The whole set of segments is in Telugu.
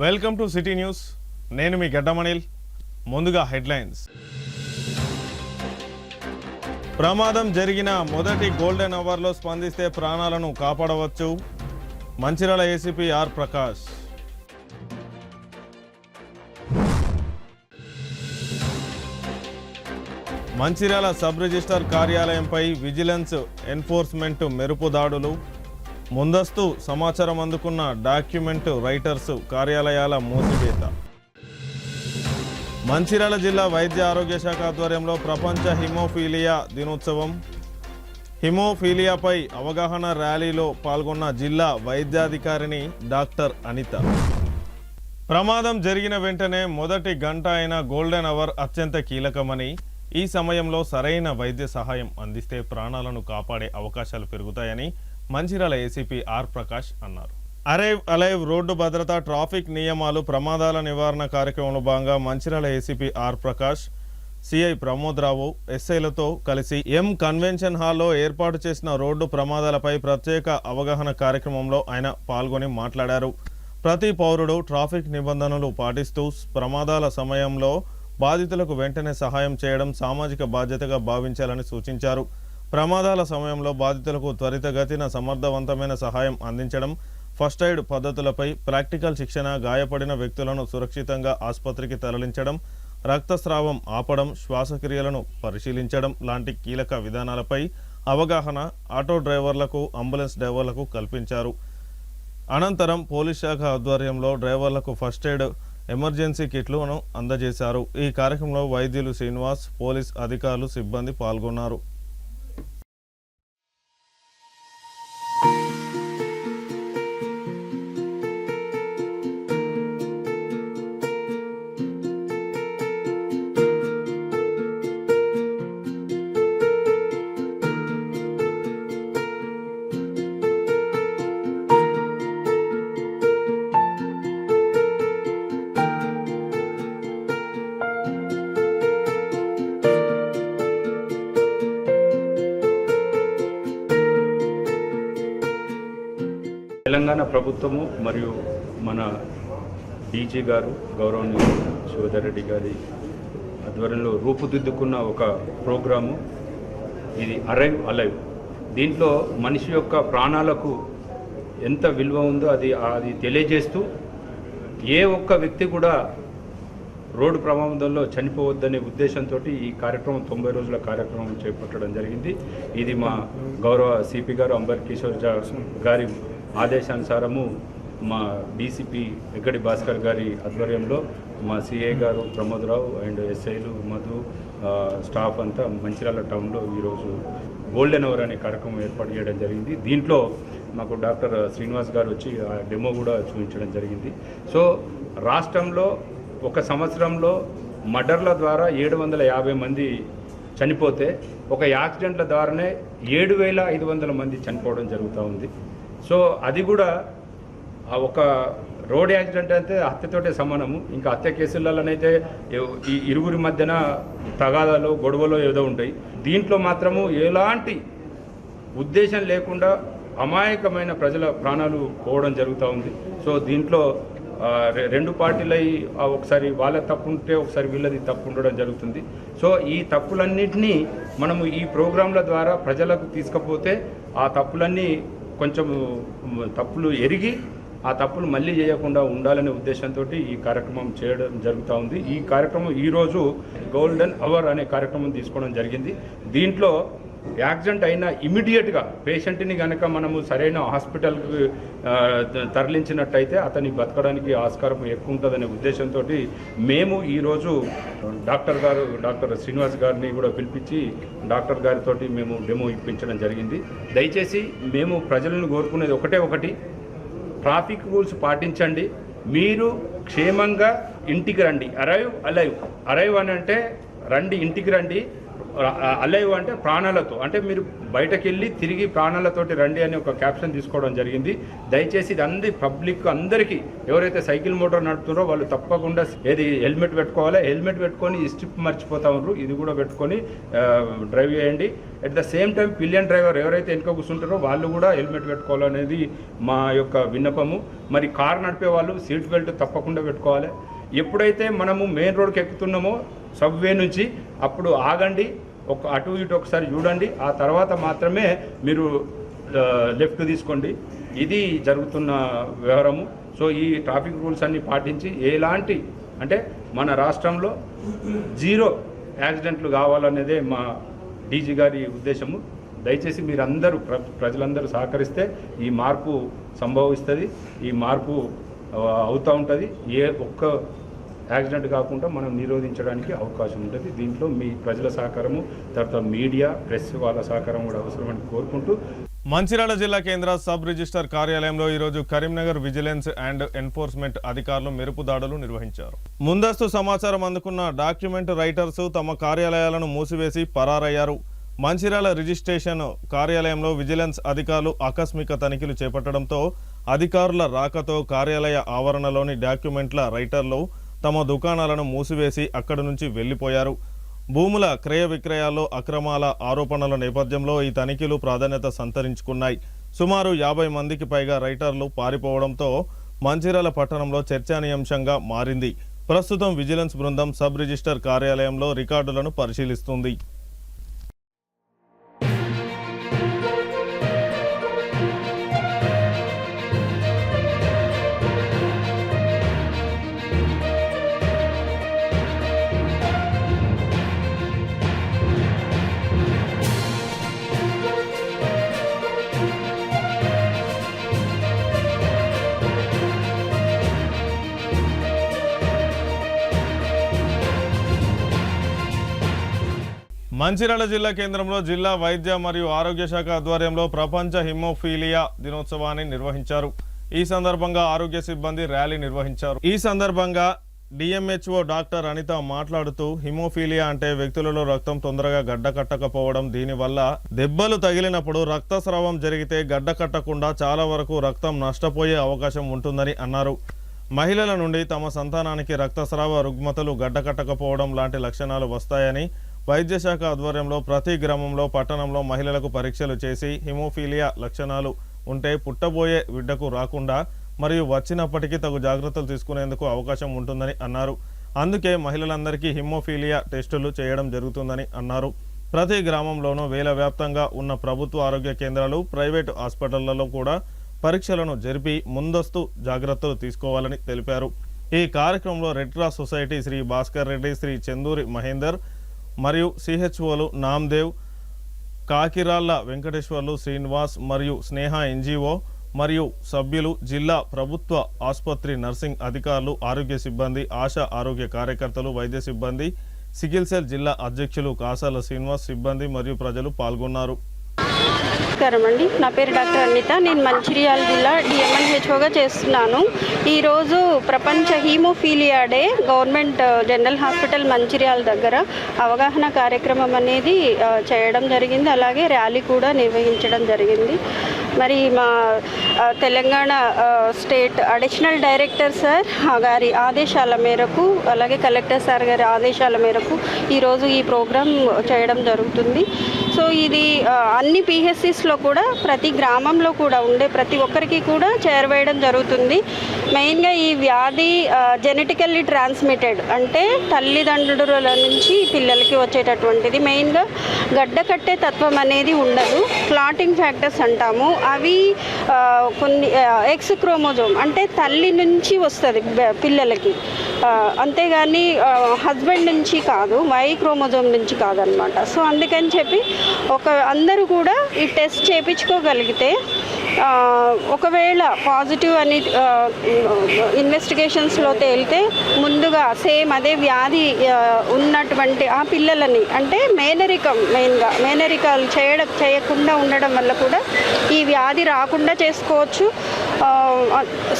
Welcome to city news. నేను మీ గడ్డమణిల్. ముందుగా హెడ్లైన్స్. ప్రమాదం జరిగిన మొదటి గోల్డెన్ అవర్లో స్పందిస్తే ప్రాణాలను కాపాడవచ్చు. Mancherial ACP R Prakash. Mancherial sub register కార్యాలయంపై విజిలెన్స్ ఎన్ఫోర్స్మెంట్ మెరుపు దాడులు. ముందస్తు సమాచారం అందుకున్న డాక్యుమెంట్ రైటర్స్ కార్యాలయాల మూసివేత. మంచిర్యాల జిల్లా వైద్య ఆరోగ్య శాఖ ఆధ్వర్యంలో ప్రపంచ హిమోఫీలియా దినోత్సవం. హిమోఫీలియాపై అవగాహన ర్యాలీలో పాల్గొన్న జిల్లా వైద్యాధికారిని డాక్టర్ అనిత. ప్రమాదం జరిగిన వెంటనే మొదటి గంట అయిన గోల్డెన్ అవర్ అత్యంత కీలకమని, ఈ సమయంలో సరైన వైద్య సహాయం అందిస్తే ప్రాణాలను కాపాడే అవకాశాలు పెరుగుతాయని మంచిర్యాల ఏసీపీ ఆర్ ప్రకాష్ అన్నారు. అరైవ్ అలైవ్ రోడ్డు భద్రత ట్రాఫిక్ నియమాలు ప్రమాదాల నివారణ కార్యక్రమంలో భాగంగా మంచిర్యాల ఏసీపీ ఆర్ ప్రకాష్, సిఐ ప్రమోద్ రావు, ఎస్ఐలతో కలిసి ఎం కన్వెన్షన్ హాల్లో ఏర్పాటు చేసిన రోడ్డు ప్రమాదాలపై ప్రత్యేక అవగాహన కార్యక్రమంలో ఆయన పాల్గొని మాట్లాడారు. ప్రతి పౌరుడు ట్రాఫిక్ నిబంధనలు పాటిస్తూ ప్రమాదాల సమయంలో బాధితులకు వెంటనే సహాయం చేయడం సామాజిక బాధ్యతగా భావించాలని సూచించారు. ప్రమాదాల సమయంలో బాధితులకు త్వరితగతిన సమర్థవంతమైన సహాయం అందించడం, ఫస్ట్ ఎయిడ్ పద్ధతులపై ప్రాక్టికల్ శిక్షణ, గాయపడిన వ్యక్తులను సురక్షితంగా ఆసుపత్రికి తరలించడం, రక్తస్రావం ఆపడం, శ్వాసక్రియలను పరిశీలించడం లాంటి కీలక విధానాలపై అవగాహన ఆటో డ్రైవర్లకు, అంబులెన్స్ డ్రైవర్లకు కల్పించారు. అనంతరం పోలీస్ శాఖ ఆధ్వర్యంలో డ్రైవర్లకు ఫస్ట్ ఎయిడ్, ఎమర్జెన్సీ కిట్లను అందజేశారు. ఈ కార్యక్రమంలో వైద్యులు శ్రీనివాస్, పోలీస్ అధికారులు, సిబ్బంది పాల్గొన్నారు. తెలంగాణ ప్రభుత్వము మరియు మన డీజీ గారు గౌరవనీయులు శివధర్ రెడ్డి గారి ఆధ్వర్యంలో రూపుదిద్దుకున్న ఒక ప్రోగ్రాము ఇది అరైవ్ అలైవ్. దీంట్లో మనిషి యొక్క ప్రాణాలకు ఎంత విలువ ఉందో అది తెలియజేస్తూ ఏ ఒక్క వ్యక్తి కూడా రోడ్డు ప్రమాదంలో చనిపోవద్దనే ఉద్దేశంతో ఈ కార్యక్రమం 90 రోజుల కార్యక్రమం చేపట్టడం జరిగింది. ఇది మా గౌరవ సిపి గారు అంబర్ కిషోర్ గారి ఆదేశానుసారము మా డీసీపీ వెంకటి భాస్కర్ గారి ఆధ్వర్యంలో మా సిఐ గారు ప్రమోద్ రావు అండ్ ఎస్ఐలు మధు స్టాఫ్ అంతా మంచిర్యాల టౌన్లో ఈరోజు గోల్డెన్ అవర్ అనే కార్యక్రమం ఏర్పాటు చేయడం జరిగింది. దీంట్లో మాకు డాక్టర్ శ్రీనివాస్ గారు వచ్చి ఆ డెమో కూడా చూపించడం జరిగింది. సో రాష్ట్రంలో ఒక సంవత్సరంలో మర్డర్ల ద్వారా 750 మంది చనిపోతే ఒక యాక్సిడెంట్ల ద్వారానే 7500 మంది చనిపోవడం జరుగుతూ ఉంది. సో అది కూడా ఒక రోడ్ యాక్సిడెంట్ అయితే హత్యతోటే సమానము. ఇంకా హత్య కేసులలోనైతే ఈ ఇరుగురి మధ్యన తగాదాలు గొడవలు ఏదో ఉంటాయి. దీంట్లో మాత్రము ఎలాంటి ఉద్దేశం లేకుండా అమాయకమైన ప్రజల ప్రాణాలు పోవడం జరుగుతూ ఉంది. సో దీంట్లో రెండు పార్టీలై ఒకసారి వాళ్ళ తప్పు ఉంటే ఒకసారి వీళ్ళది తప్పు ఉండడం జరుగుతుంది. సో ఈ తప్పులన్నింటినీ మనము ఈ ప్రోగ్రాంల ద్వారా ప్రజలకు తీసుకపోతే ఆ తప్పులన్నీ కొంచెం తప్పులు ఎరిగి ఆ తప్పులు మళ్ళీ చేయకుండా ఉండాలనే ఉద్దేశంతో ఈ కార్యక్రమం చేయడం జరుగుతూ ఉంది. ఈ కార్యక్రమం ఈరోజు గోల్డెన్ అవర్ అనే కార్యక్రమం తీసుకోవడం జరిగింది. దీంట్లో యాక్సిడెంట్ అయిన ఇమీడియట్గా పేషెంట్ని కనుక మనము సరైన హాస్పిటల్కి తరలించినట్టయితే అతన్ని బతకడానికి ఆస్కారం ఎక్కువ ఉంటుందనే ఉద్దేశంతో మేము ఈరోజు డాక్టర్ శ్రీనివాస్ గారిని కూడా పిలిపించి డాక్టర్ గారితో మేము డెమో ఇప్పించడం జరిగింది. దయచేసి మేము ప్రజలను కోరుకునేది ఒకటి, ట్రాఫిక్ రూల్స్ పాటించండి. మీరు క్షేమంగా ఇంటికి రండి. అరైవ్ అలైవ్ అని అంటే రండి, ఇంటికి రండి. అలైవ్ అంటే ప్రాణాలతో, అంటే మీరు బయటకు వెళ్ళి తిరిగి ప్రాణాలతోటి రండి అని ఒక క్యాప్షన్ తీసుకోవడం జరిగింది. దయచేసి ఇది అందరి పబ్లిక్ అందరికీ ఎవరైతే సైకిల్ మోటార్ నడుపుతున్నారో వాళ్ళు తప్పకుండా హెల్మెట్ పెట్టుకోవాలి. హెల్మెట్ పెట్టుకొని ఈ స్ట్రిప్ మర్చిపోతా ఉన్నారు, ఇది కూడా పెట్టుకొని డ్రైవ్ చేయండి. At the same time pillion driver ఎవరైతే వెనుక కూర్చుంటారో వాళ్ళు కూడా హెల్మెట్ పెట్టుకోవాలనేది మా యొక్క విన్నపము. మరి కారు నడిపే వాళ్ళు సీట్ బెల్ట్ తప్పకుండా పెట్టుకోవాలి. ఎప్పుడైతే మనము మెయిన్ రోడ్కి ఎక్కుతున్నామో సబ్వే నుంచి అప్పుడు ఆగండి, ఒక అటు ఇటు ఒకసారి చూడండి, ఆ తర్వాత మాత్రమే మీరు లెఫ్ట్ తీసుకోండి. ఇది జరుగుతున్న వ్యవహారము. సో ఈ ట్రాఫిక్ రూల్స్ అన్ని పాటించి ఎలాంటి అంటే మన రాష్ట్రంలో 0 యాక్సిడెంట్లు కావాలనేదే మా డీజీ గారి ఉద్దేశము. దయచేసి మీరందరూ ప్రజలందరూ సహకరిస్తే ఈ మార్పు సంభవిస్తుంది, ఈ మార్పు అవుతూ ఉంటుంది. ఏ ఒక్క యాక్సిడెంట్ కాకుండా మనం నిరోధించడానికి అవకాశం ఉంటుంది. దీంట్లో మీ ప్రజల సహకారము, తర్వాత మీడియా, ప్రెస్ వాళ్ళ సహకారం కూడా అవసరమని కోరుకుంటూ మంచిర్యాల జిల్లా కేంద్ర సబ్ రిజిస్టర్ కార్యాలయంలో ఈరోజు కరీంనగర్ విజిలెన్స్ అండ్ ఎన్ఫోర్స్మెంట్ అధికారులు మెరుపు దాడులు నిర్వహించారు. ముందస్తు సమాచారం అందుకున్న డాక్యుమెంట్ రైటర్స్ తమ కార్యాలయాలను మూసివేసి పరారయ్యారు. మంచిర్యాల రిజిస్ట్రేషన్ కార్యాలయంలో విజిలెన్స్ అధికారులు ఆకస్మిక తనిఖీలు చేపట్టడంతో అధికారుల రాకతో కార్యాలయ ఆవరణలోని డాక్యుమెంట్ల రైటర్లు తమ దుకాణాలను మూసివేసి అక్కడి నుంచి వెళ్లిపోయారు. భూముల క్రయ విక్రయాల్లో అక్రమాల ఆరోపణల నేపథ్యంలో ఈ తనిఖీలు ప్రాధాన్యత సంతరించుకున్నాయి. సుమారు 50 మందికి పైగా రైటర్లు పారిపోవడంతో మంచిర్యాల పట్టణంలో చర్చానీయాంశంగా మారింది. ప్రస్తుతం విజిలెన్స్ బృందం సబ్ రిజిస్టర్ కార్యాలయంలో రికార్డులను పరిశీలిస్తుంది. మంచిర్యాల జిల్లా కేంద్రంలో జిల్లా వైద్య మరియు ఆరోగ్య శాఖ ఆధ్వర్యంలో ప్రపంచ హిమోఫీలియా దినోత్సవాన్ని నిర్వహించారు. ఈ సందర్భంగా ఆరోగ్య సిబ్బంది ర్యాలీ నిర్వహించారు. ఈ సందర్భంగా డిఎంహెచ్ఓ డాక్టర్ అనిత మాట్లాడుతూ హిమోఫీలియా అంటే వ్యక్తులలో రక్తం తొందరగా గడ్డకట్టకపోవడం, దీనివల్ల దెబ్బలు తగిలినప్పుడు రక్తస్రావం జరిగితే గడ్డకట్టకుండా చాలా వరకు రక్తం నష్టపోయే అవకాశం ఉంటుందని అన్నారు. మహిళల నుండి తమ సంతానానికి రక్తస్రావ రుగ్మతలు గడ్డకట్టకపోవడం లాంటి లక్షణాలు వస్తాయని వైద్య శాఖ ఆధ్వర్యంలో ప్రతి గ్రామంలో పట్టణంలో మహిళలకు పరీక్షలు చేసి హిమోఫీలియా లక్షణాలు ఉంటే పుట్టబోయే బిడ్డకు రాకుండా మరియు వచ్చినప్పటికీ తగు జాగ్రత్తలు తీసుకునేందుకు అవకాశం ఉంటుందని అన్నారు. అందుకే మహిళలందరికీ హిమోఫీలియా టెస్టులు చేయడం జరుగుతుందని అన్నారు. ప్రతి గ్రామంలోనూ వేల వ్యాప్తంగా ఉన్న ప్రభుత్వ ఆరోగ్య కేంద్రాలు, ప్రైవేటు హాస్పిటళ్లలో కూడా పరీక్షలను జరిపి ముందస్తు జాగ్రత్తలు తీసుకోవాలని తెలిపారు. ఈ కార్యక్రమంలో red cross society Shri Bhaskar Reddy, Shri Chanduri Mahender మరియు సిహెచ్ఓలు నామ్దేవ్, కాకిరాళ్ల వెంకటేశ్వర్లు, శ్రీనివాస్ మరియు స్నేహ ఎన్జిఓ మరియు సభ్యులు, జిల్లా ప్రభుత్వ ఆసుపత్రి నర్సింగ్ అధికారులు, ఆరోగ్య సిబ్బంది, ఆశా ఆరోగ్య కార్యకర్తలు, వైద్య సిబ్బంది, సికిల్ సెల్ జిల్లా అధ్యక్షులు కాసాల శ్రీనివాస్, సిబ్బంది మరియు ప్రజలు పాల్గొన్నారు. నమస్కారం అండి, నా పేరు డాక్టర్ అనిత. నేను మంచిర్యాల జిల్లా డిఎంఎన్హెచ్ఓగా చేస్తున్నాను. ఈరోజు ప్రపంచ haemophilia day government general hospital Mancherial దగ్గర అవగాహన కార్యక్రమం అనేది చేయడం జరిగింది. అలాగే ర్యాలీ కూడా నిర్వహించడం జరిగింది. మరి మా Telangana state additional director sir గారి ఆదేశాల మేరకు, అలాగే కలెక్టర్ సార్ గారి ఆదేశాల మేరకు ఈరోజు ఈ ప్రోగ్రాం చేయడం జరుగుతుంది. సో ఇది అన్ని పిహెచ్సిస్లో కూడా ప్రతి గ్రామంలో కూడా ఉండే ప్రతి ఒక్కరికి కూడా చేరవేయడం జరుగుతుంది. మెయిన్గా ఈ వ్యాధి జెనెటికల్లీ ట్రాన్స్మిటెడ్, అంటే తల్లిదండ్రుల నుంచి పిల్లలకి వచ్చేటటువంటిది. మెయిన్గా గడ్డ కట్టే తత్వం అనేది ఉండదు. క్లాటింగ్ ఫ్యాక్టర్స్ అంటాము, అవి కొన్ని ఎక్స్ క్రోమోజోమ్ అంటే తల్లి నుంచి వస్తుంది పిల్లలకి, అంతేగాని హస్బెండ్ నుంచి కాదు, వై క్రోమోజోమ్ నుంచి కాదనమాట. సో అందుకని చెప్పి అందరూ కూడా ఈ టెస్ట్ చేయించుకోగలిగితే ఒకవేళ పాజిటివ్ అని ఇన్వెస్టిగేషన్స్లో తేలితే ముందుగా సేమ్ అదే వ్యాధి ఉన్నటువంటి ఆ పిల్లలని అంటే మేనరికం మెయిన్గా మేనరికాలు చేయకుండా ఉండడం వల్ల కూడా ఈ వ్యాధి రాకుండా చేసుకోవచ్చు.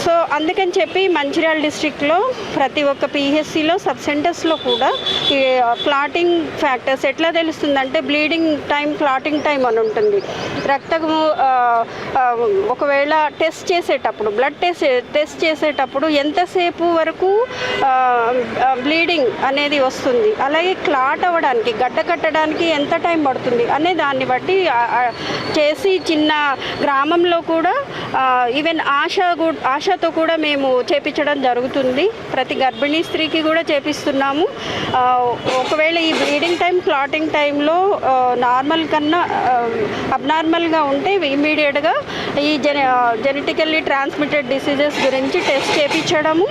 సో అందుకని చెప్పి మంచిర్యాల డిస్ట్రిక్ట్లో ప్రతి ఒక్క పిహెచ్సిలో సబ్ సెంటర్స్లో కూడా ఈ క్లాటింగ్ ఫ్యాక్టర్స్ ఎట్లా తెలుస్తుందంటే బ్లీడింగ్ టైం క్లాటింగ్ టైం అని ఉంటుంది. రక్తము ఒకవేళ టెస్ట్ చేసేటప్పుడు బ్లడ్ టెస్ట్ చేసేటప్పుడు ఎంతసేపు వరకు బ్లీడింగ్ అనేది వస్తుంది, అలాగే క్లాట్ అవ్వడానికి గడ్డ కట్టడానికి ఎంత టైం పడుతుంది అనే దాన్ని బట్టి చేసి చిన్న గ్రామంలో కూడా ఈవెన్ ఆశతో కూడా మేము చేపించడం జరుగుతుంది. ప్రతి గర్భిణీ స్త్రీకి కూడా చేపిస్తున్నాము. ఒకవేళ ఈ బ్లీడింగ్ టైం క్లాటింగ్ టైంలో నార్మల్ కన్నా అబ్నార్మల్గా ఉంటే ఇమీడియట్గా ఈ జెనెటికల్లీ ట్రాన్స్మిటెడ్ డిసీజెస్ గురించి టెస్ట్ చేయించడము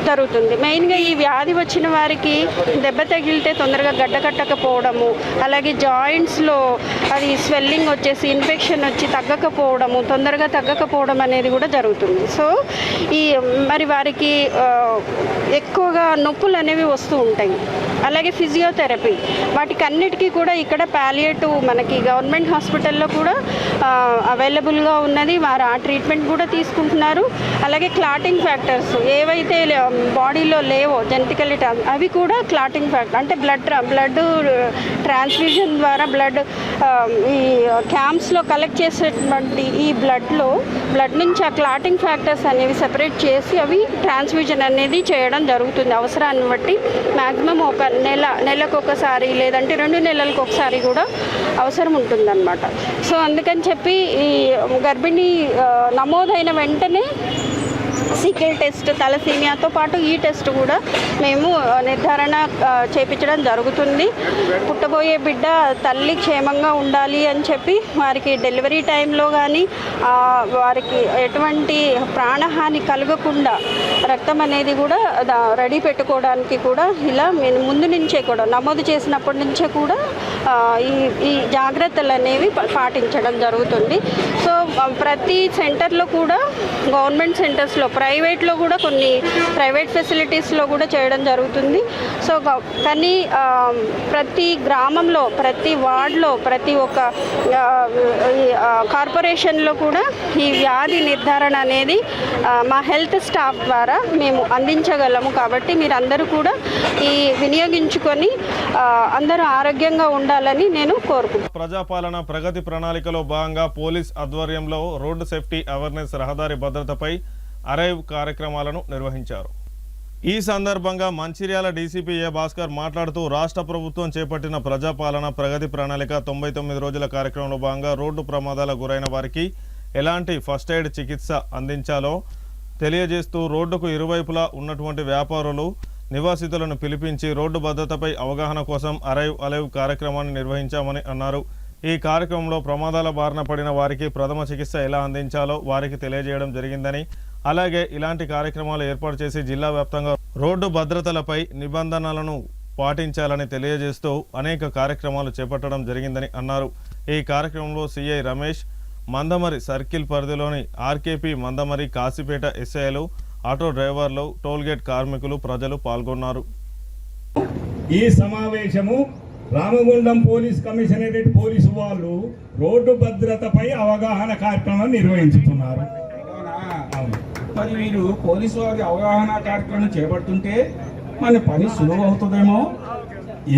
జరుగుతుంది. మెయిన్గా ఈ వ్యాధి వచ్చిన వారికి దెబ్బ తగిలితే తొందరగా గడ్డ కట్టకపోవడము, అలాగే జాయింట్స్లో అది స్వెల్లింగ్ వచ్చేసి ఇన్ఫెక్షన్ వచ్చి తొందరగా తగ్గకపోవడం అనేది కూడా జరుగుతుంది. సో మరి వారికి ఎక్కువగా నొప్పులు అనేవి వస్తూ ఉంటాయి. అలాగే ఫిజియోథెరపీ వాటికి అన్నిటికీ కూడా ఇక్కడ పాలియేటివ్ మనకి గవర్నమెంట్ హాస్పిటల్లో కూడా అవైలబుల్గా ఉన్నది. వారు ఆ ట్రీట్మెంట్ కూడా తీసుకుంటున్నారు. అలాగే క్లాటింగ్ ఫ్యాక్టర్స్ ఏవైతే బాడీలో లేవో జెనెటికల్లీ అవి కూడా క్లాటింగ్ ఫ్యాక్టర్ అంటే బ్లడ్ ట్రాన్స్ఫ్యూజన్ ద్వారా బ్లడ్ ఈ క్యాంప్స్లో కలెక్ట్ చేసేటువంటి ఈ బ్లడ్ నుంచి ఆ క్లాటింగ్ ఫ్యాక్టర్స్ అనేవి సెపరేట్ చేసి అవి ట్రాన్స్ఫ్యూజన్ అనేది చేయడం జరుగుతుంది. అవసరాన్ని బట్టి మ్యాక్సిమం ఒక నెలకు ఒకసారి లేదంటే 2 నెలలకు ఒకసారి కూడా అవసరం ఉంటుందన్నమాట. సో అందుకని చెప్పి ఈ గర్భిణీ నమోదైన వెంటనే సీకెల్ టెస్ట్ తలసీమియాతో పాటు ఈ టెస్ట్ కూడా మేము నిర్ధారణ చేయించడం జరుగుతుంది. పుట్టబోయే బిడ్డ తల్లి క్షేమంగా ఉండాలి అని చెప్పి వారికి డెలివరీ టైంలో కానీ వారికి ఎటువంటి ప్రాణహాని కలగకుండా రక్తం అనేది కూడా రెడీ పెట్టుకోవడానికి కూడా ఇలా మేము ముందు నుంచే కూడా నమోదు చేసినప్పటి నుంచే కూడా ఈ జాగ్రత్తలు అనేవి పాటించడం జరుగుతుంది. సో ప్రతి సెంటర్లో కూడా గవర్నమెంట్ సెంటర్స్లో ప్రైవేట్లో కూడా కొన్ని ప్రైవేట్ ఫెసిలిటీస్లో కూడా చేయడం జరుగుతుంది. సో కానీ ప్రతి గ్రామంలో ప్రతి వార్డులో ప్రతి ఒక్క కార్పొరేషన్లో కూడా ఈ వ్యాధి నిర్ధారణ అనేది మా హెల్త్ స్టాఫ్ ద్వారా మేము అందించగలము. కాబట్టి మీరందరూ కూడా ఈ వినియోగించుకొని అందరూ ఆరోగ్యంగా ఉండాలని నేను కోరుకుంటున్నాను. ప్రజాపాలన ప్రగతి ప్రణాళికలో భాగంగా పోలీస్ ఆధ్వర్యంలో రోడ్డు సేఫ్టీ అవేర్నెస్ రహదారి భద్రతపై అరైవ్ కార్యక్రమాలను నిర్వహించారు. ఈ సందర్భంగా మంచిర్యాల డీసీపీ ఏ భాస్కర్ మాట్లాడుతూ రాష్ట్ర ప్రభుత్వం చేపట్టిన ప్రజాపాలన ప్రగతి ప్రణాళిక 99 రోజుల కార్యక్రమంలో భాగంగా రోడ్డు ప్రమాదాలకు గురైన వారికి ఎలాంటి ఫస్ట్ ఎయిడ్ చికిత్స అందించాలో తెలియజేస్తూ రోడ్డుకు ఇరువైపులా ఉన్నటువంటి వ్యాపారులు నివాసితులను పిలిపించి రోడ్డు భద్రతపై అవగాహన కోసం అలైవ్ కార్యక్రమాన్ని నిర్వహించామని అన్నారు. ఈ కార్యక్రమంలో ప్రమాదాల బారిన పడిన వారికి ప్రథమ చికిత్స ఎలా అందించాలో వారికి తెలియజేయడం జరిగిందని, అలాగే ఇలాంటి కార్యక్రమాలు ఏర్పాటు చేసి జిల్లా వ్యాప్తంగా రోడ్డు భద్రతలపై నిబంధనలను పాటించాలని తెలియజేస్తూ అనేక కార్యక్రమాలు చేపట్టడం జరిగిందని అన్నారు. ఈ కార్యక్రమంలో సిఐ రమేష్, మందమరి సర్కిల్ పరిధిలోని ఆర్కేపీ మందమరి, కాశీపేట ఎస్ఐలు, ఆటో డ్రైవర్లు, టోల్గేట్ కార్మికులు, ప్రజలు పాల్గొన్నారు. ఈ సమావేశము రామగుండం పోలీస్ కమిషనరేట్ పోలీసు వాళ్ళు రోడ్డు భద్రతపై అవగాహన కార్యక్రమం నిర్వహించుతున్నారు. మరి వీరు పోలీసు వారి అవగాహన కార్యక్రమం చేపడుతుంటే మన పని సులువు అవుతుందేమో.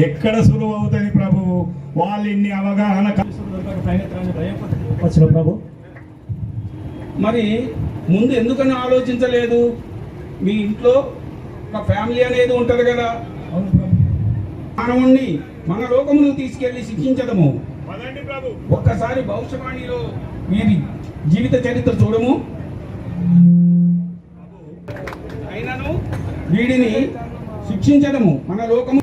ఎక్కడ సులువు అవుతుంది ప్రభు, వాళ్ళు ఇన్ని అవగాహన వచ్చిన ప్రభు మరి ముందు ఎందుకని ఆలోచించలేదు? మీ ఇంట్లో ఒక ఫ్యామిలీ అనేది ఉంటుంది కదా, మానవుణ్ణి మన లోకమును తీసుకెళ్లి శిక్షించడము. ఒక్కసారి భవిష్యవాణిలో వీరి జీవిత చరిత్ర చూడము. అయినను వీడిని శిక్షించడము మన లోకము.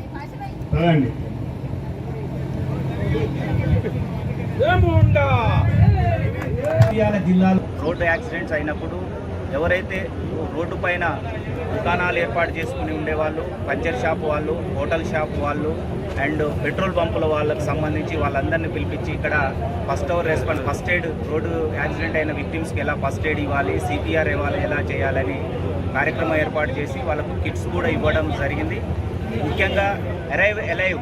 జిల్లాలో రోడ్డు యాక్సిడెంట్స్ అయినప్పుడు ఎవరైతే రోడ్డు పైన దుకాణాలు ఏర్పాటు చేసుకుని ఉండేవాళ్ళు, పంచర్ షాప్ వాళ్ళు, హోటల్ షాప్ వాళ్ళు, అండ్ పెట్రోల్ పంపుల వాళ్ళకు సంబంధించి వాళ్ళందరినీ పిలిపించి ఇక్కడ ఫస్ట్ ఎయిడ్ రోడ్డు యాక్సిడెంట్ అయిన విక్టిమ్స్కి ఎలా ఫస్ట్ ఎయిడ్ ఇవ్వాలి, CPR ఇవ్వాలి, ఎలా చేయాలని కార్యక్రమం ఏర్పాటు చేసి వాళ్ళకు కిట్స్ కూడా ఇవ్వడం జరిగింది. ముఖ్యంగా అరైవ్ అలైవ్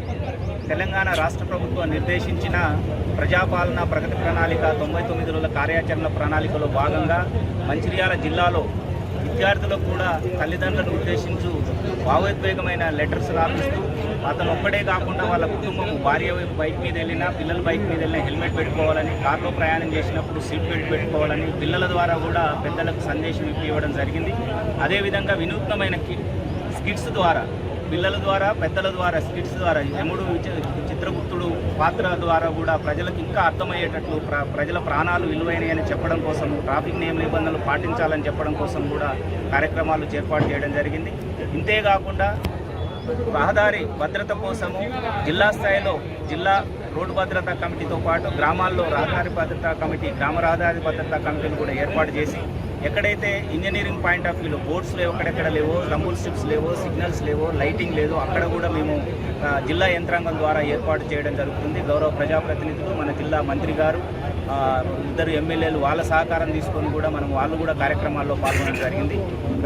తెలంగాణ రాష్ట్ర ప్రభుత్వం నిర్దేశించిన ప్రజాపాలన ప్రగతి ప్రణాళిక 99 రోజుల కార్యాచరణ ప్రణాళికలో భాగంగా మంచిర్యాల జిల్లాలో విద్యార్థులకు కూడా తల్లిదండ్రులను ఉద్దేశించు భావోద్వేగమైన లెటర్స్ రాపిస్తూ అతను ఒక్కడే కాకుండా వాళ్ళ కుటుంబం భార్య బైక్ మీద వెళ్ళినా, పిల్లల బైక్ మీద వెళ్ళినా హెల్మెట్ పెట్టుకోవాలని, కార్లో ప్రయాణం చేసినప్పుడు సీట్ బెల్ట్ పెట్టుకోవాలని పిల్లల ద్వారా కూడా పెద్దలకు సందేశం ఇవ్వడం జరిగింది. అదేవిధంగా వినూత్నమైన స్కిట్స్ ద్వారా పిల్లల ద్వారా, పెద్దల ద్వారా, స్కిట్స్ ద్వారా, యముడు చిత్రగుప్తుడు పాత్ర ద్వారా కూడా ప్రజలకు ఇంకా అర్థమయ్యేటట్లు ప్రజల ప్రాణాలు విలువైనయని చెప్పడం కోసం, ట్రాఫిక్ నియమ నిబంధనలు పాటించాలని చెప్పడం కోసం కూడా కార్యక్రమాలు ఏర్పాటు చేయడం జరిగింది. ఇంతేకాకుండా రహదారి భద్రత కోసము జిల్లా స్థాయిలో జిల్లా రోడ్డు భద్రతా కమిటీతో పాటు గ్రామాల్లో రహదారి భద్రతా కమిటీ, గ్రామ రహదారి భద్రతా కమిటీలు కూడా ఏర్పాటు చేసి ఎక్కడైతే ఇంజనీరింగ్ పాయింట్ ఆఫ్ వ్యూలో బోర్డ్స్ లేవు, ఎక్కడెక్కడ లేవో, రంబుల్ స్ట్రిప్స్ లేవో, సిగ్నల్స్ లేవో, లైటింగ్ లేదు, అక్కడ కూడా మేము జిల్లా యంత్రాంగం ద్వారా ఏర్పాటు చేయడం జరుగుతుంది. గౌరవ ప్రజాప్రతినిధులు, మన జిల్లా మంత్రి గారు, 2 ఎమ్మెల్యేలు వాళ్ళ సహకారం తీసుకొని కూడా వాళ్ళు కూడా కార్యక్రమాల్లో పాల్గొనడం జరిగింది.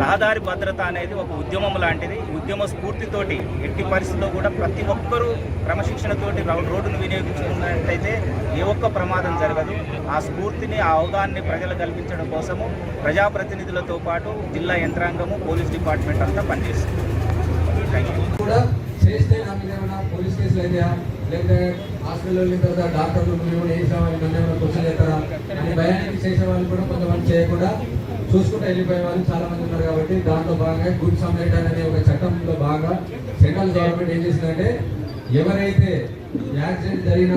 రహదారి భద్రత అనేది ఒక ఉద్యమం లాంటిది. ఉద్యమ స్ఫూర్తితోటి ఎట్టి పరిస్థితుల్లో కూడా ప్రతి ఒక్కరూ క్రమశిక్షణతోటి రోడ్డును వినియోగించుకున్నట్టయితే ఏ ఒక్క ప్రమాదం జరగదు. ఆ స్ఫూర్తిని, ఆ అవగాహనని ప్రజలు కల్పించడం కోసము ప్రజాప్రతినిధులతో పాటు జిల్లా యంత్రాంగము, పోలీస్ డిపార్ట్మెంట్ అంతా పనిచేస్తుంది. కూడా చేస్తే నా మీద ఏమైనా పోలీస్ కేసులు అయితే, లేకపోతే హాస్పిటల్లో వెళ్ళిన తర్వాత డాక్టర్లు ఏమైనా వేసామని నన్ను ఏమైనా క్వశ్చన్ చేస్తారా అని భయానికి చేసే వాళ్ళు కూడా కొంతమంది చేయకుండా చూసుకుంటూ వెళ్ళిపోయే వాళ్ళు చాలా మంది ఉన్నారు. కాబట్టి దాంట్లో భాగంగా గుడ్ సమ్లైటర్ అనే ఒక చట్టంలో బాగా సెంట్రల్ గవర్నమెంట్ ఏం చేసిందంటే, ఎవరైతే యాక్సిడెంట్ జరిగిన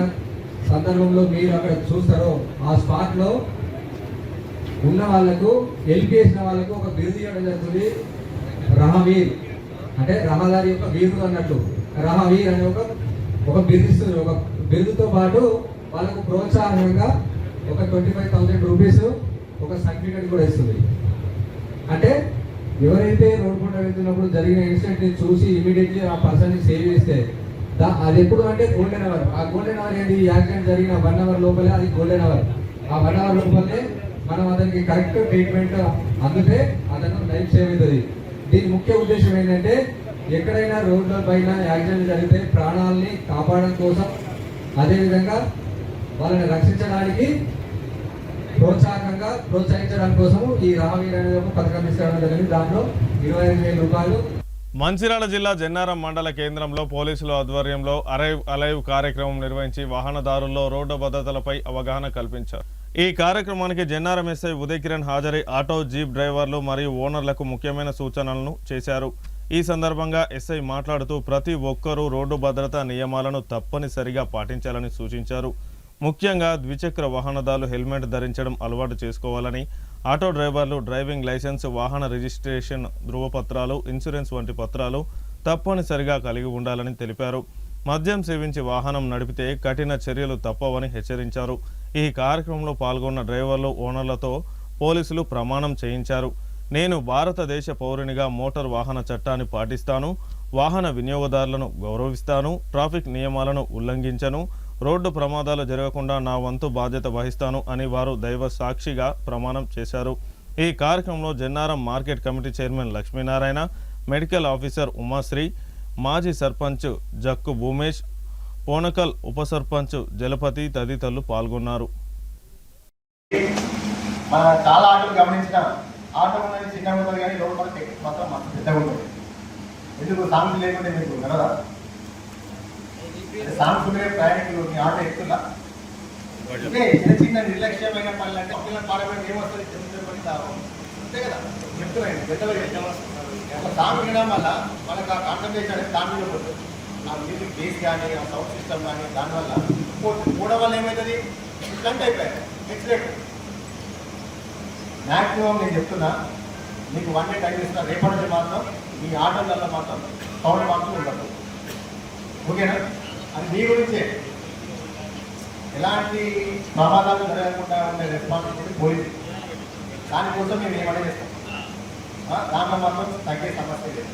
సందర్భంలో మీరు అక్కడ చూస్తారో ఆ స్పాట్లో ఉన్న వాళ్ళకు, హెల్ప్ చేసిన వాళ్ళకు ఒక బిరుదు ఇవ్వడం జరుగుతుంది. రహవీర్ అంటే రహదారి యొక్క వీరుడు అన్నట్టు. రహవీర్ అనే ఒక బిరుదు ఇస్తుంది. ఒక బిరుదుతో పాటు వాళ్ళకు ప్రోత్సాహంగా ఒక 25,000 రూపీస్ ఒక సర్టిఫికేట్ కూడా ఇస్తుంది. అంటే ఎవరైతే రోడ్డు పూట వెళ్తున్నప్పుడు జరిగిన ఇన్సిడెంట్ని చూసి ఇమీడియట్లీ ఆ పర్సన్ని సేవ్ చేస్తే అది ఎప్పుడు అంటే గోల్డెన్ అవర్. ఆ గోల్డెన్ అవర్ ఏంటి? యాక్సిడెంట్ జరిగిన 1 అవర్ లోపలే అది గోల్డెన్ అవర్. ఆ 1 అవర్ లోపలే మనం అతనికి కరెక్ట్ ట్రీట్మెంట్ అందుతే అతను లైఫ్ సేవ్ అవుతుంది. దీని ముఖ్య ఉద్దేశం ఏంటంటే, ఎక్కడైనా రోడ్ల పైన యాక్సిడెంట్ జరిగితే ప్రాణాలని కాపాడడం కోసం, అదేవిధంగా వాళ్ళని రక్షించడానికి ప్రోత్సహించడానికి కోసము ఈ రామవీర్ అనే ఒక పథకం ఇస్తాడం జరిగింది. దాంట్లో 25,000 రూపాయలు. మంచిర్యాల జిల్లా జన్నారం మండల కేంద్రంలో పోలీసుల ఆధ్వర్యంలో అరైవ్ అలైవ్ కార్యక్రమం నిర్వహించి వాహనదారుల్లో రోడ్డు భద్రతలపై అవగాహన కల్పించారు. ఈ కార్యక్రమానికి జన్నారం ఎస్ఐ ఉదయ్ కిరణ్ హాజరై ఆటో, జీప్ డ్రైవర్లు మరియు ఓనర్లకు ముఖ్యమైన సూచనలను చేశారు. ఈ సందర్భంగా ఎస్ఐ మాట్లాడుతూ ప్రతి ఒక్కరూ రోడ్డు భద్రతా నియమాలను తప్పనిసరిగా పాటించాలని సూచించారు. ముఖ్యంగా ద్విచక్ర వాహనదారులు హెల్మెట్ ధరించడం అలవాటు చేసుకోవాలని, ఆటో డ్రైవర్లు డ్రైవింగ్ లైసెన్స్, వాహన రిజిస్ట్రేషన్ ధృవపత్రాలు, ఇన్సూరెన్స్ వంటి పత్రాలు తప్పనిసరిగా కలిగి ఉండాలని తెలిపారు. మద్యం సేవించి వాహనం నడిపితే కఠిన చర్యలు తప్పవని హెచ్చరించారు. ఈ కార్యక్రమంలో పాల్గొన్న డ్రైవర్లు, ఓనర్లతో పోలీసులు ప్రమాణం చేయించారు. నేను భారతదేశ పౌరునిగా మోటార్ వాహన చట్టాన్ని పాటిస్తాను, వాహన వినియోగదారులను గౌరవిస్తాను, ట్రాఫిక్ నియమాలను ఉల్లంఘించను, రోడ్డు ప్రమాదాలు జరగకుండా నా వంతు బాధ్యత వహిస్తాను అని వారు దైవ సాక్షిగా ప్రమాణం చేశారు. ఈ కార్యక్రమంలో Jannaram market committee chairman Lakshminarayana, medical officer Umashri, మాజీ సర్పంచ్ జక్కు భూమేష్, పోనకల్ ఉప సర్పంచ్ జలపతి తదితరులు పాల్గొన్నారు. చాలా ఆటోలు గమనించిన ఆటో అనేది చిన్నగా ఉంటుంది కానీ రోడ్ మాత్రం పెద్దగా ఉంటుంది. ఎందుకు సాంగ్స్ లేకుంటే మీకు కదా సాంగ్స్ ఉండే ప్రయాణికులు మీ ఆటో ఎక్కుతుందా? అంటే చిన్న చిన్న నిర్లక్ష్యమైన పనులు అంటే పిల్లలు పాడబడి ఏమొస్తుంది అంతే కదా. చెప్తున్నాయి పెద్దగా ఒక సాంగ్ వినడం వల్ల మనకు ఆ కాన్సన్ట్రేషన్ అనేది దాని మీద పోతుంది. ఆ మ్యూజిక్ బేస్ కానీ, ఆ సౌండ్ సిస్టమ్ కానీ, దానివల్ల పోవడం వల్ల ఏమవుతుంది, స్టంట్ అయిపోయాయి, ఎక్సిడెంట్. మ్యాక్సిమం నేను చెప్తున్నా, మీకు 1 డే టైం ఇస్తున్నా. రేపటి నుంచి మాత్రం మీ ఆటోలలో మాత్రం సౌండ్ మాత్రం ఉండదు. ఓకేనా? అది మీ గురించే. ఎలాంటి ప్రమాదాలు జరగకుండా ఉండే రెస్పాన్సిబిలిటీ పోలీసు. దానికోసం మేము ఏమైనా చేస్తాం. దాంట్లో మాత్రం తగ్గే సమస్య లేదు.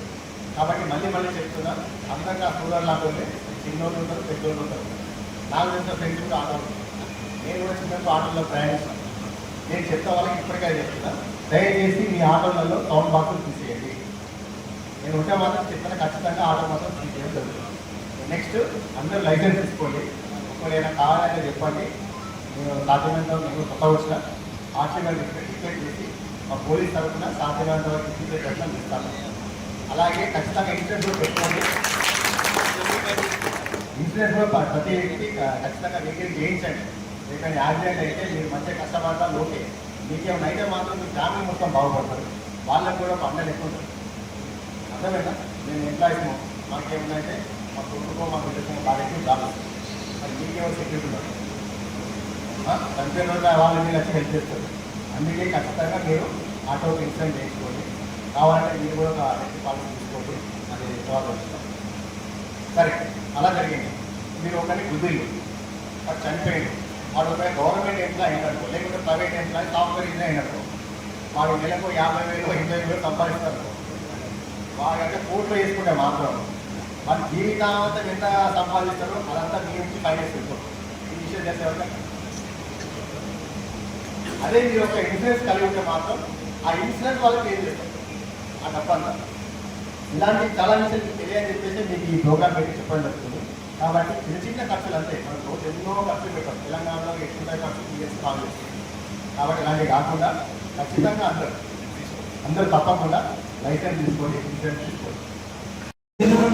కాబట్టి మళ్ళీ చెప్తున్నా, అందరికీ ఆ సోదరు లాంటి చిన్నోళ్ళు ఉంటారు, పెద్దోళ్ళు ఉంటారు. నాకు తెలిసిన ఫ్రెండ్స్ కూడా ఆటోలు, నేను కూడా చిన్నప్పుడు ఆటోల్లో ప్రయాణిస్తాను. నేను చెప్తా వాళ్ళకి ఇప్పటికే చెప్తున్నా, దయచేసి మీ ఆటోలలో సౌండ్ బాక్సులు తీసేయండి. నేను ఉంటే మాత్రం చెప్తాను, ఖచ్చితంగా ఆటో మాత్రం తీసేయడం జరుగుతుంది. నెక్స్ట్ అందరూ లైసెన్స్ తీసుకోండి. ఒకవేళ కావాలంటే చెప్పండి, నేను సాధ్యమైనంత వరకు కొత్త వచ్చిన ఆర్టీ గారు రిక్వెస్ట్ చేసి మా పోలీస్ తరఫున సాధ్యమైనంత వరకు తీసే ప్రయత్నం ఇస్తాను. అలాగే ఖచ్చితంగా ఇన్సూరెన్స్ కూడా పెట్టుకోండి. ఇన్సూరెన్స్ కూడా ప్రతి వ్యక్తి ఖచ్చితంగా వెహికల్ చేయించండి. లేకపోతే యాక్సిడెంట్ అయితే మీరు మంచిగా కష్టపడతా ఓకే, మీకేమైనా అయితే మాత్రం మీ ఫ్యామిలీ మొత్తం బాగుపడతారు. వాళ్ళకు కూడా ఒక అండలు ఎక్కువ ఉంటుంది. అర్థమైనా నేను ఎంప్లాయీస్ మాకేమైనా అయితే మా కుటుంబం మా బిడ్డకు బాగా ఎక్కువ జాబ్, మరి మీకేమో సెక్యూరిటీ ఉండదు. చనిపోయిన వాళ్ళు మీరు వచ్చి హెల్ప్ చేస్తారు. అందుకే ఖచ్చితంగా మీరు ఆటోకి ఇన్సూరెన్స్ చేయించుకోండి. కావాలంటే మీరు కూడా ఒక వ్యక్తి పాలసీ తీసుకోండి, అది తర్వాత వస్తాం. సరే, అలా జరిగింది. మీరు ఒకరిని గుద్దిల్లు, వాడు చనిపోయింది, వాడు ఒక గవర్నమెంట్ ఎంప్లాయీ అయినట్టు, లేకుంటే ప్రైవేట్ ఎంప్లాయీ సాఫ్ట్వేర్ ఇంజనీర్ అయినట్టు, వాడు నెలకు 50,000 20,000 సంపాదిస్తారు. వాడంటే కోర్టులో వేసుకుంటే మాత్రం వాళ్ళు జీవితాంతం ఎంత సంపాదిస్తారో అదంతా మీ నుంచి ఫైనాన్స్ వెళ్తారు. ఈ విషయం చేసేవాళ్ళు. అదే మీరు ఒక ఇన్సూరెన్స్ కలిగి ఉంటే మాత్రం ఆ ఇన్సూరెన్స్ వాళ్ళకి ఏం చేస్తారు ఆ డబ్బంతా. ఇలాంటి చాలా విషయాలు తెలియని చెప్పేసి మీకు ఈ ప్రోగ్రామ్ పెట్టి చెప్పడం జరుగుతుంది. కాబట్టి చిన్న ఖర్చులు అంతే, మనకు ఎన్నో ఖర్చులు పెట్టాం. తెలంగాణలో ఎక్కువ ఖర్చులు తీసి కాంగ్రెస్. కాబట్టి ఇలాంటివి కాకుండా ఖచ్చితంగా అందరూ తప్పకుండా లైసెన్స్ తీసుకోండి, ఇన్సూరెన్స్ తీసుకోండి.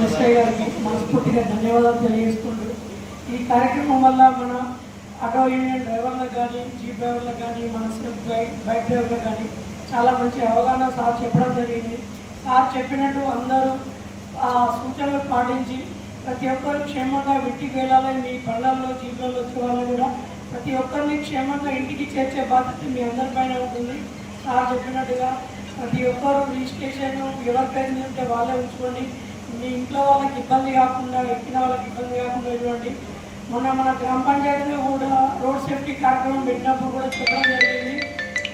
ఎస్ఐ గారికి మనస్ఫూర్తిగా ధన్యవాదాలు తెలియజేసుకుంటూ, ఈ కార్యక్రమం వల్ల మన ఆటో యూనియన్ డ్రైవర్లకు కానీ, జీప్ డ్రైవర్లకు కానీ, మన బైక్ డ్రైవర్లకు కానీ చాలా మంచి అవగాహన సార్ చెప్పడం జరిగింది. సార్ చెప్పినట్టు అందరూ ఆ సూచనలు పాటించి ప్రతి ఒక్కరు క్షేమంగా ఇంటికి వెళ్ళాలని, మీ పళ్ళల్లో జీపులలో వచ్చే వాళ్ళు కూడా ప్రతి ఒక్కరిని క్షేమంగా ఇంటికి చేర్చే బాధ్యత మీ అందరిపైన ఉంటుంది. సార్ చెప్పినట్టుగా ప్రతి ఒక్కరు రిజిస్ట్రేషన్ ఎవరికైతే ఉంటే వాళ్ళే ఉంచుకోండి. మీ ఇంట్లో వాళ్ళకి ఇబ్బంది కాకుండా, ఎక్కిన వాళ్ళకి ఇబ్బంది కాకుండా ఇవ్వండి. మన గ్రామ పంచాయతీలో కూడా రోడ్ సేఫ్టీ కార్యక్రమం పెట్టినప్పుడు కూడా చెప్పడం జరిగింది.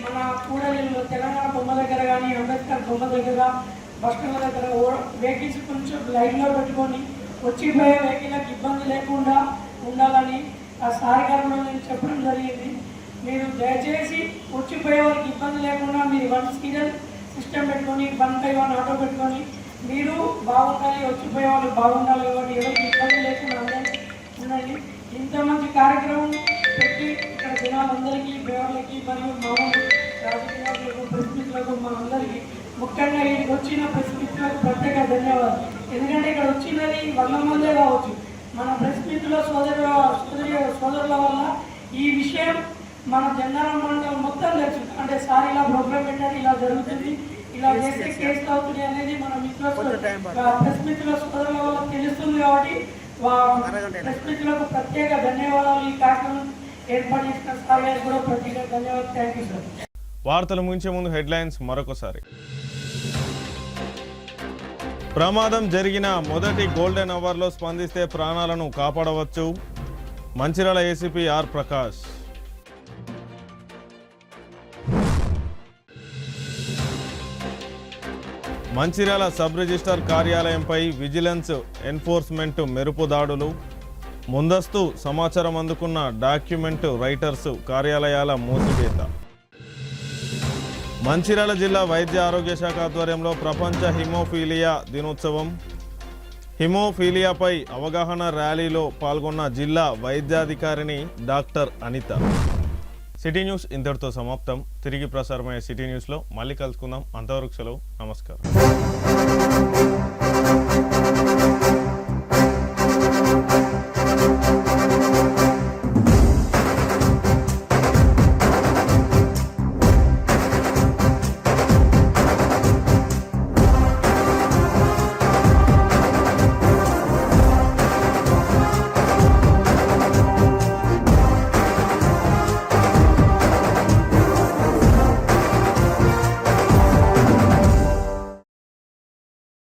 మన కూడలిలో తెలంగాణ బొమ్మ దగ్గర కానీ, అంబేద్కర్ బొమ్మ దగ్గర, బస్ స్టాండ్ల దగ్గర వెహికల్స్ కొంచెం లైన్లో పెట్టుకొని వచ్చిపోయే వెహికల్కి ఇబ్బంది లేకుండా ఉండాలని ఆ సార్ గారు నేను చెప్పడం జరిగింది. మీరు దయచేసి వచ్చిపోయే వాళ్ళకి ఇబ్బంది లేకుండా మీరు 1 సీరియల్ సిస్టమ్ పెట్టుకొని 1/1 ఆటో పెట్టుకొని మీరు బాగుండాలి, వచ్చిపోయే వాళ్ళు బాగుండాలి. కాబట్టి ఎవరికి ఇబ్బంది లేకుండా ఉండండి. ఇంత మంచి కార్యక్రమం పెట్టి ఇక్కడ జనాలందరికీ, డ్రైవర్లకి మరియు మామూలు రాజకీయాలకు, ప్రెస్ మిత్రులకు, మా అందరికీ ముఖ్యంగా ఇక్కడికి వచ్చిన ప్రెస్ మిత్రులకు ప్రత్యేక ధన్యవాదాలు. ఎందుకంటే ఇక్కడ వచ్చినది 100 మందే కావచ్చు. మన ప్రెస్ మిత్రుల సోదరుల వల్ల ఈ విషయం మన జనరల్ మండలం మొత్తం తెలుసు. అంటే సార్ ఇలా ప్రోగ్రామ్ పెట్టారు, ఇలా జరుగుతుంది, ఇలా చేస్తే కేసులు అవుతుంది అనేది మన ప్రెస్ మిత్రుల సోదరుల వల్ల తెలుస్తుంది. కాబట్టి ప్రెస్ మిత్రులకు ప్రత్యేక ధన్యవాదాలు. ఈ కార్యక్రమం ఏర్పాటు చేసిన సార్ గారికి కూడా ప్రత్యేక ధన్యవాదాలు. Thank you sir. వార్తలు ముగించే ముందు హెడ్లైన్స్ మరొకసారి. ప్రమాదం జరిగిన మొదటి గోల్డెన్ అవర్లో స్పందిస్తే ప్రాణాలను కాపాడవచ్చు. Mancherial ACP R Prakash. Mancherial sub register కార్యాలయంపై విజిలెన్స్ ఎన్ఫోర్స్మెంట్ మెరుపు దాడులు. ముందస్తు సమాచారం అందుకున్న డాక్యుమెంట్ రైటర్స్ కార్యాలయాల మూసివేత. మంచిర్యాల జిల్లా వైద్య ఆరోగ్య శాఖ ఆధ్వర్యంలో ప్రపంచ హిమోఫీలియా దినోత్సవం. హిమోఫీలియాపై అవగాహన ర్యాలీలో పాల్గొన్న జిల్లా వైద్యాధికారిని డాక్టర్ అనిత. సిటీ న్యూస్ ఇంతటితో సమాప్తం. తిరిగి ప్రసారమయ్యే సిటీ న్యూస్లో మళ్ళీ కలుసుకుందాం. అంతవరకు సెలవు. నమస్కారం.